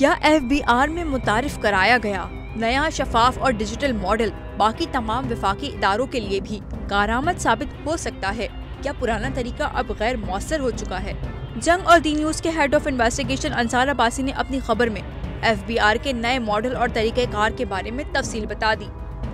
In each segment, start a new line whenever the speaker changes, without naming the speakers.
کیا FBR میں متعارف کرایا گیا نیا شفاف اور ڈیجیٹل ماڈل باقی تمام وفاقی اداروں کے لیے بھی کارآمد ثابت ہو سکتا ہے؟ کیا پرانا طریقہ اب غیر مؤثر ہو چکا ہے؟ جنگ اور دی نیوز کے ہیڈ آف انویسٹیگیشن انصار عباسی نے اپنی خبر میں FBR کے نئے ماڈل اور طریقہ کار کے بارے میں تفصیل بتا دی۔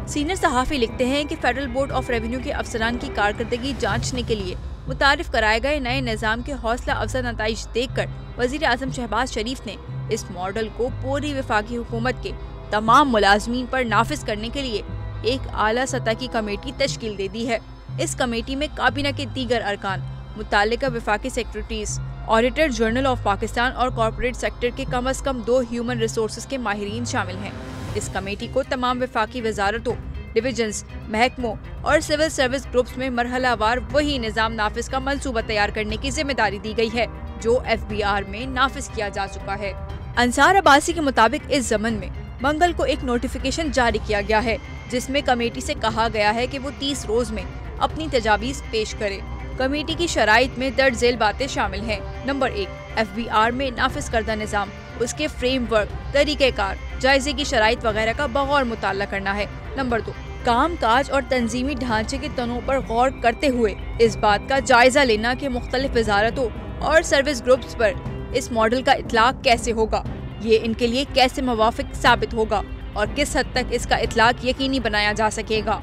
سینئر صحافی لکھتے ہیں کہ فیڈرل بورڈ آف ریونیو کے افسران کی کارکردگی جانچنے کے لیے متعارف کرائے گئے نئے نظام کے حوصلہ افزا نتائج دیکھ کر وزیر اعظم شہباز شریف نے اس ماڈل کو پوری وفاقی حکومت کے تمام ملازمین پر نافذ کرنے کے لیے ایک اعلیٰ سطح کی کمیٹی تشکیل دے دی ہے۔ اس کمیٹی میں کابینہ کے دیگر ارکان، متعلقہ وفاقی secretaries, auditor general of Pakistan اور کارپوریٹ سیکٹر کے کم از کم 2 ہیومن ریسورسز کے ماہرین شامل ہیں۔ اس کمیٹی کو تمام وفاقی وزارتوں، ڈویژنز، محکموں اور سول سروس گروپس میں مرحلہ وار وہی نظام نافذ کا منصوبہ تیار کرنے کی ذمہ داری دی گئی ہے جو FBR میں نافذ کیا جا چکا ہے۔ انصار عباسی کے مطابق اس ضمن میں منگل کو ایک نوٹیفیکیشن جاری کیا گیا ہے جس میں کمیٹی سے کہا گیا ہے کہ وہ 30 روز میں اپنی تجاویز پیش کرے۔ کمیٹی کی شرائط میں درج ذیل باتیں شامل ہیں۔ نمبر 1، FBR میں نافذ کردہ نظام، اس کے فریم ورک، طریقہ کار، جائزے کی شرائط وغیرہ کا بغور مطالعہ کرنا ہے۔ نمبر 2، کام کاج اور تنظیمی ڈھانچے کے تنوع پر غور کرتے ہوئے اس بات کا جائزہ لینا کہ مختلف وزارتوں اور سروس گروپس پر اس ماڈل کا اطلاق کیسے ہوگا، یہ ان کے لیے کیسے موافق ثابت ہوگا اور کس حد تک اس کا اطلاق یقینی بنایا جا سکے گا۔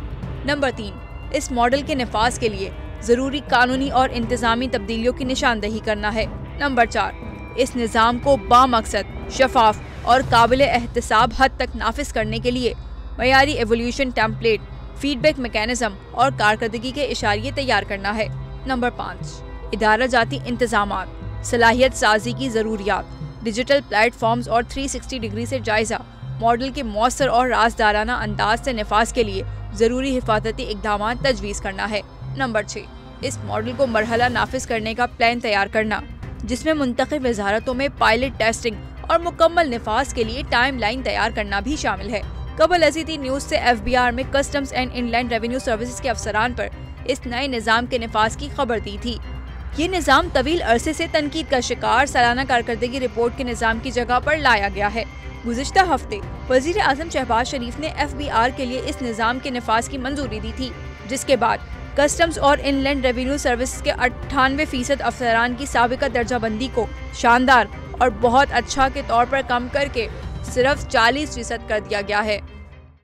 نمبر 3، اس ماڈل کے نفاذ کے لیے ضروری قانونی اور انتظامی تبدیلیوں کی نشاندہی کرنا ہے۔ نمبر 4، اس نظام کو بامقصد، شفاف اور قابل احتساب حد تک نافذ کرنے کے لیے معیاری evolution template, feedback mechanism اور کارکردگی کے اشاریے تیار کرنا ہے۔ نمبر 5، ادارہ جاتی انتظامات، صلاحیت سازی کی ضروریات، ڈیجیٹل پلیٹ فارمز اور 360 ڈگری سے جائزہ، ماڈل کے مؤثر اور رازدارانہ انداز سے نفاذ کے لیے ضروری حفاظتی اقدامات تجویز کرنا ہے۔ نمبر 6، اس ماڈل کو مرحلہ نافذ کرنے کا پلان تیار کرنا جس میں منتخب وزارتوں میں پائلٹ ٹیسٹنگ اور مکمل نفاذ کے لیے ٹائم لائن تیار کرنا بھی شامل ہے۔ قبل ازیں نیوز سے FBR میں customs and inland revenue services کے افسران پر اس نئے نظام کے نفاذ کی خبر دی تھی۔ یہ نظام طویل عرصے سے تنقید کا شکار سالانہ کارکردگی رپورٹ کے نظام کی جگہ پر لایا گیا ہے۔ گزشتہ ہفتے وزیر اعظم شہباز شریف نے FBR کے لیے اس نظام کے نفاذ کی منظوری دی تھی، جس کے بعد کسٹمز اور ان لینڈ ریونیو سروسز کے 98% افسران کی سابقہ درجہ بندی کو شاندار اور بہت اچھا کے طور پر کم کر کے صرف 40% کر دیا گیا ہے۔